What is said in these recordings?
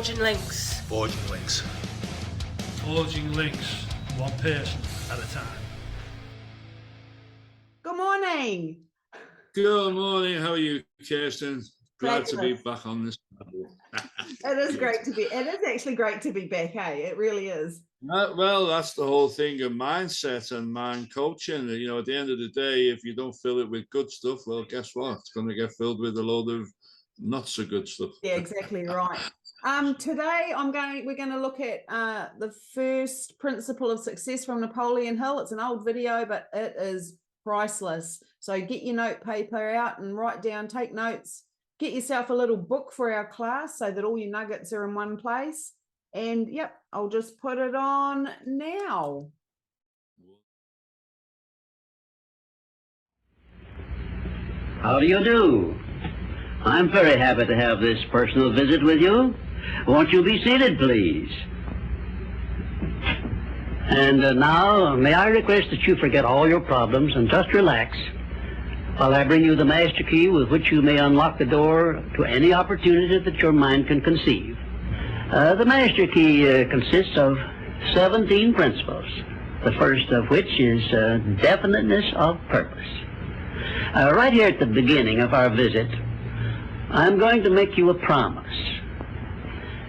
Forging links. Forging links. Forging links, one person at a time. Good morning. Good morning. How are you, Kirsten? Glad to be Fabulous. back on this. It is great to be. It is actually great to be back. Hey, it really is. Well, that's the whole thing of mindset and mind coaching. You know, at the end of the day, if you don't fill it with good stuff, well, guess what? It's going to get filled with a load of not so good stuff. Yeah, exactly right. Today we're going to look at the first principle of success from Napoleon Hill. It's an old video, but it is priceless. So get your note paper out and write down, take notes. Get yourself a little book for our class so that all your nuggets are in one place. And yep, I'll just put it on now. How do you do? I'm very happy to have this personal visit with you. Won't you be seated, please? And now, may I request that you forget all your problems and just relax while I bring you the master key with which you may unlock the door to any opportunity that your mind can conceive. The master key consists of 17 principles, the first of which is definiteness of purpose. Right here at the beginning of our visit, I'm going to make you a promise.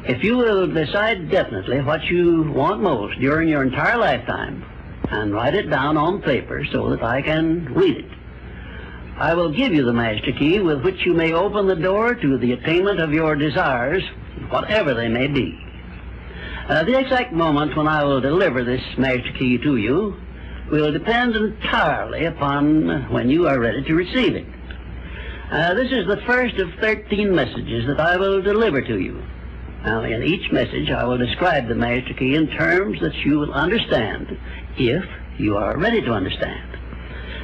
If you will decide definitely what you want most during your entire lifetime and write it down on paper so that I can read it, I will give you the master key with which you may open the door to the attainment of your desires, whatever they may be. The exact moment when I will deliver this master key to you will depend entirely upon when you are ready to receive it. This is the first of 13 messages that I will deliver to you. Now, in each message, I will describe the master key in terms that you will understand, if you are ready to understand.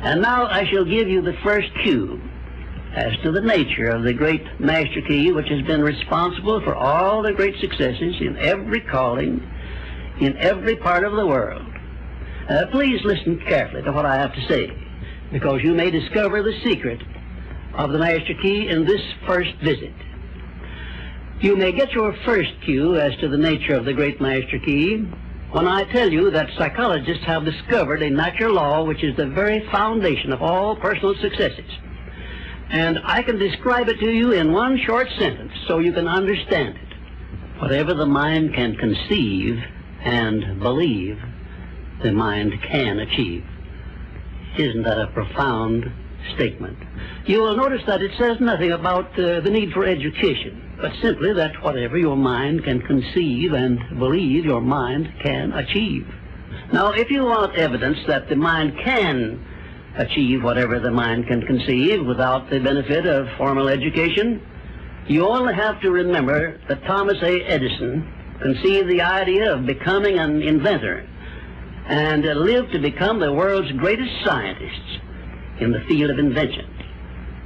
And now I shall give you the first cue as to the nature of the great master key which has been responsible for all the great successes in every calling, in every part of the world. Please listen carefully to what I have to say, because you may discover the secret of the master key in this first visit. You may get your first cue as to the nature of the great master key when I tell you that psychologists have discovered a natural law which is the very foundation of all personal successes. And I can describe it to you in one short sentence so you can understand it. Whatever the mind can conceive and believe, the mind can achieve. Isn't that a profound statement? You will notice that it says nothing about the need for education, but simply that whatever your mind can conceive and believe, your mind can achieve. Now, if you want evidence that the mind can achieve whatever the mind can conceive without the benefit of formal education, you only have to remember that Thomas A. Edison conceived the idea of becoming an inventor and lived to become the world's greatest scientist in the field of invention,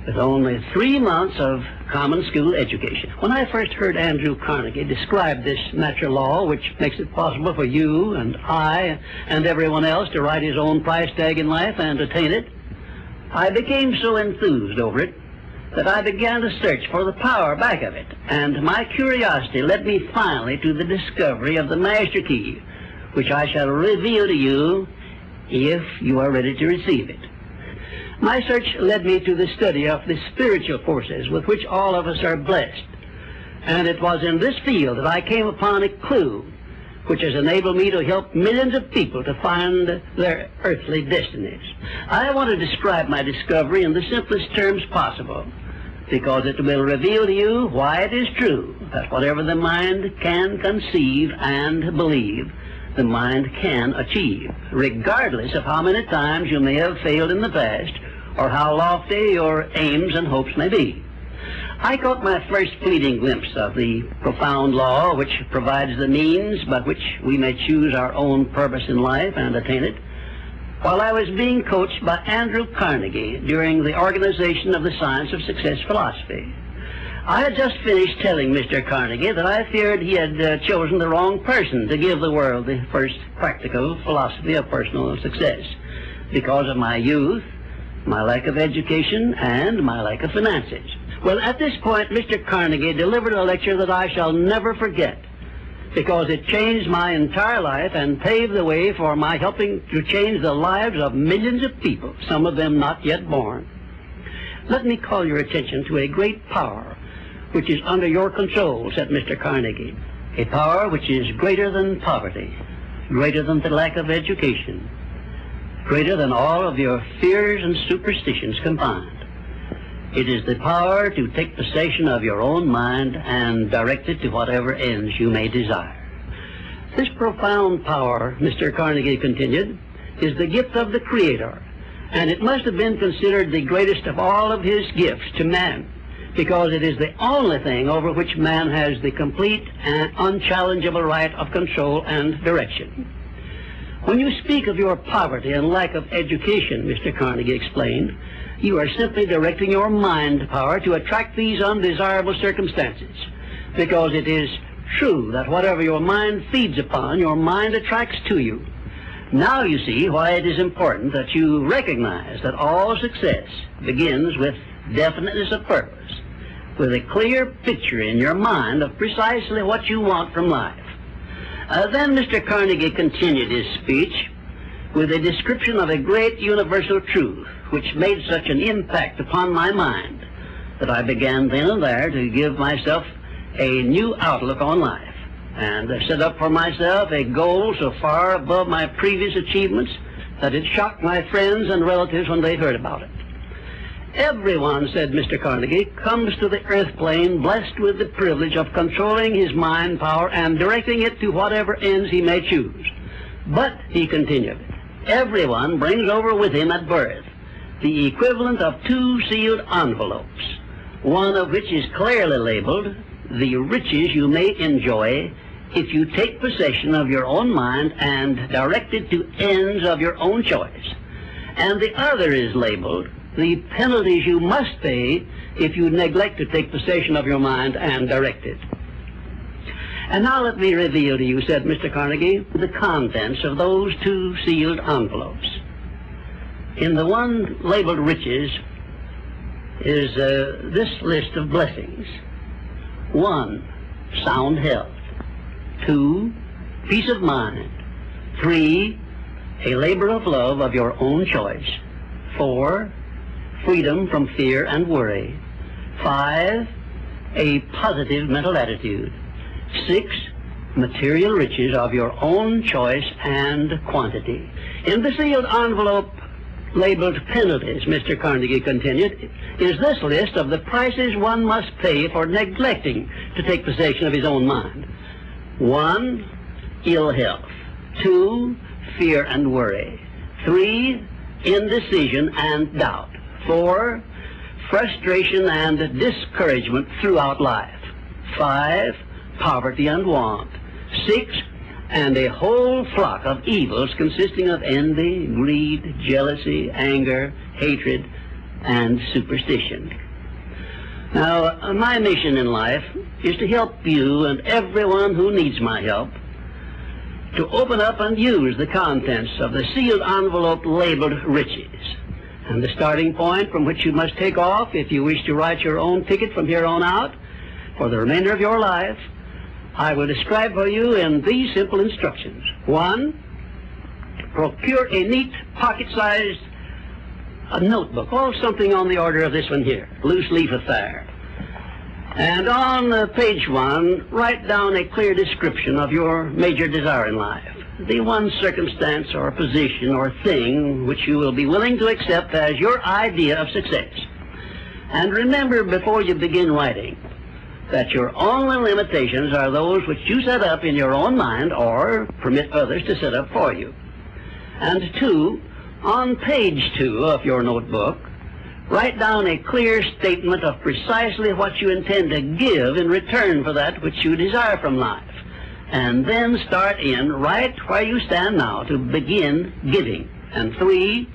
with only 3 months of common school education. When I first heard Andrew Carnegie describe this natural law, which makes it possible for you and I and everyone else to write his own price tag in life and attain it, I became so enthused over it that I began to search for the power back of it, and my curiosity led me finally to the discovery of the master key, which I shall reveal to you if you are ready to receive it. My search led me to the study of the spiritual forces with which all of us are blessed. And it was in this field that I came upon a clue which has enabled me to help millions of people to find their earthly destinies. I want to describe my discovery in the simplest terms possible, because it will reveal to you why it is true that whatever the mind can conceive and believe, the mind can achieve, regardless of how many times you may have failed in the past or how lofty your aims and hopes may be. I caught my first fleeting glimpse of the profound law which provides the means by which we may choose our own purpose in life and attain it, while I was being coached by Andrew Carnegie during the organization of the Science of Success philosophy. I had just finished telling Mr. Carnegie that I feared he had chosen the wrong person to give the world the first practical philosophy of personal success because of my youth, my lack of education, and my lack of finances. Well, at this point, Mr. Carnegie delivered a lecture that I shall never forget, because it changed my entire life and paved the way for my helping to change the lives of millions of people, some of them not yet born. Let me call your attention to a great power which is under your control, said Mr. Carnegie. A power which is greater than poverty, greater than the lack of education, greater than all of your fears and superstitions combined. It is the power to take possession of your own mind and direct it to whatever ends you may desire. This profound power, Mr. Carnegie continued, is the gift of the Creator, and it must have been considered the greatest of all of his gifts to man, because it is the only thing over which man has the complete and unchallengeable right of control and direction. When you speak of your poverty and lack of education, Mr. Carnegie explained, you are simply directing your mind power to attract these undesirable circumstances, because it is true that whatever your mind feeds upon, your mind attracts to you. Now you see why it is important that you recognize that all success begins with definiteness of purpose, with a clear picture in your mind of precisely what you want from life. Then Mr. Carnegie continued his speech with a description of a great universal truth which made such an impact upon my mind that I began then and there to give myself a new outlook on life and set up for myself a goal so far above my previous achievements that it shocked my friends and relatives when they heard about it. Everyone, said Mr. Carnegie, comes to the earth plane blessed with the privilege of controlling his mind power and directing it to whatever ends he may choose. But, he continued, everyone brings over with him at birth the equivalent of 2 sealed envelopes, one of which is clearly labeled, the riches you may enjoy if you take possession of your own mind and direct it to ends of your own choice. And the other is labeled, the penalties you must pay if you neglect to take possession of your mind and direct it. And now let me reveal to you, said Mr. Carnegie, the contents of those 2 sealed envelopes. In the one labeled riches is this list of blessings. 1, sound health. 2, peace of mind. 3, a labor of love of your own choice. 4, freedom from fear and worry. 5, a positive mental attitude. 6, material riches of your own choice and quantity. In the sealed envelope labeled penalties, Mr. Carnegie continued, is this list of the prices one must pay for neglecting to take possession of his own mind. 1, ill health. 2, fear and worry. 3, indecision and doubt. 4, frustration and discouragement throughout life. 5, poverty and want. 6, and a whole flock of evils consisting of envy, greed, jealousy, anger, hatred, and superstition. Now, my mission in life is to help you and everyone who needs my help to open up and use the contents of the sealed envelope labeled riches. And the starting point from which you must take off if you wish to write your own ticket from here on out for the remainder of your life, I will describe for you in these simple instructions. 1, procure a neat pocket-sized notebook, or something on the order of this one here, loose leaf affair. And on page 1, write down a clear description of your major desire in life, the one circumstance or position or thing which you will be willing to accept as your idea of success. And remember before you begin writing that your only limitations are those which you set up in your own mind or permit others to set up for you. And 2, on page 2 of your notebook, write down a clear statement of precisely what you intend to give in return for that which you desire from life. And then start in right where you stand now to begin giving. And 3,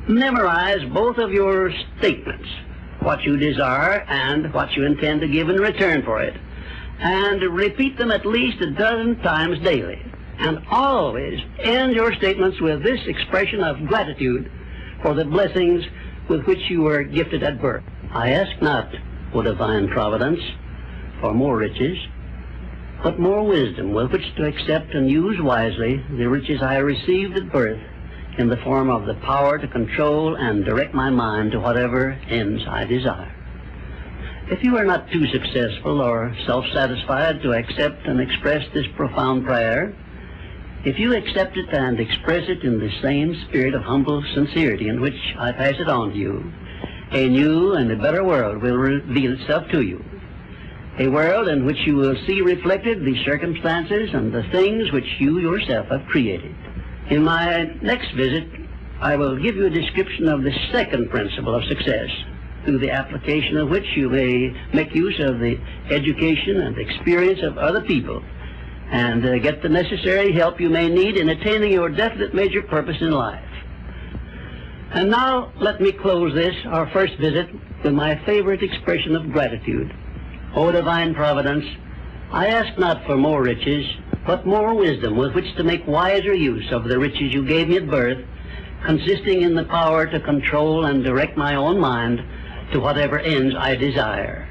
memorize both of your statements, what you desire and what you intend to give in return for it, and repeat them at least a dozen times daily. And always end your statements with this expression of gratitude for the blessings with which you were gifted at birth. I ask not, O divine providence, for more riches, but more wisdom with which to accept and use wisely the riches I received at birth in the form of the power to control and direct my mind to whatever ends I desire. If you are not too successful or self-satisfied to accept and express this profound prayer, if you accept it and express it in the same spirit of humble sincerity in which I pass it on to you, a new and a better world will reveal itself to you. A world in which you will see reflected the circumstances and the things which you yourself have created. In my next visit, I will give you a description of the second principle of success, through the application of which you may make use of the education and experience of other people and get the necessary help you may need in attaining your definite major purpose in life. And now let me close this, our first visit, with my favorite expression of gratitude. O divine providence, I ask not for more riches, but more wisdom with which to make wiser use of the riches you gave me at birth, consisting in the power to control and direct my own mind to whatever ends I desire.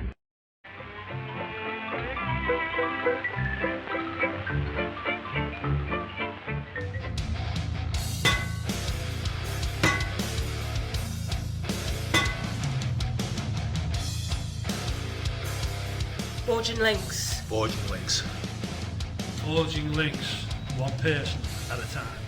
Forging links. Forging links, one person at a time.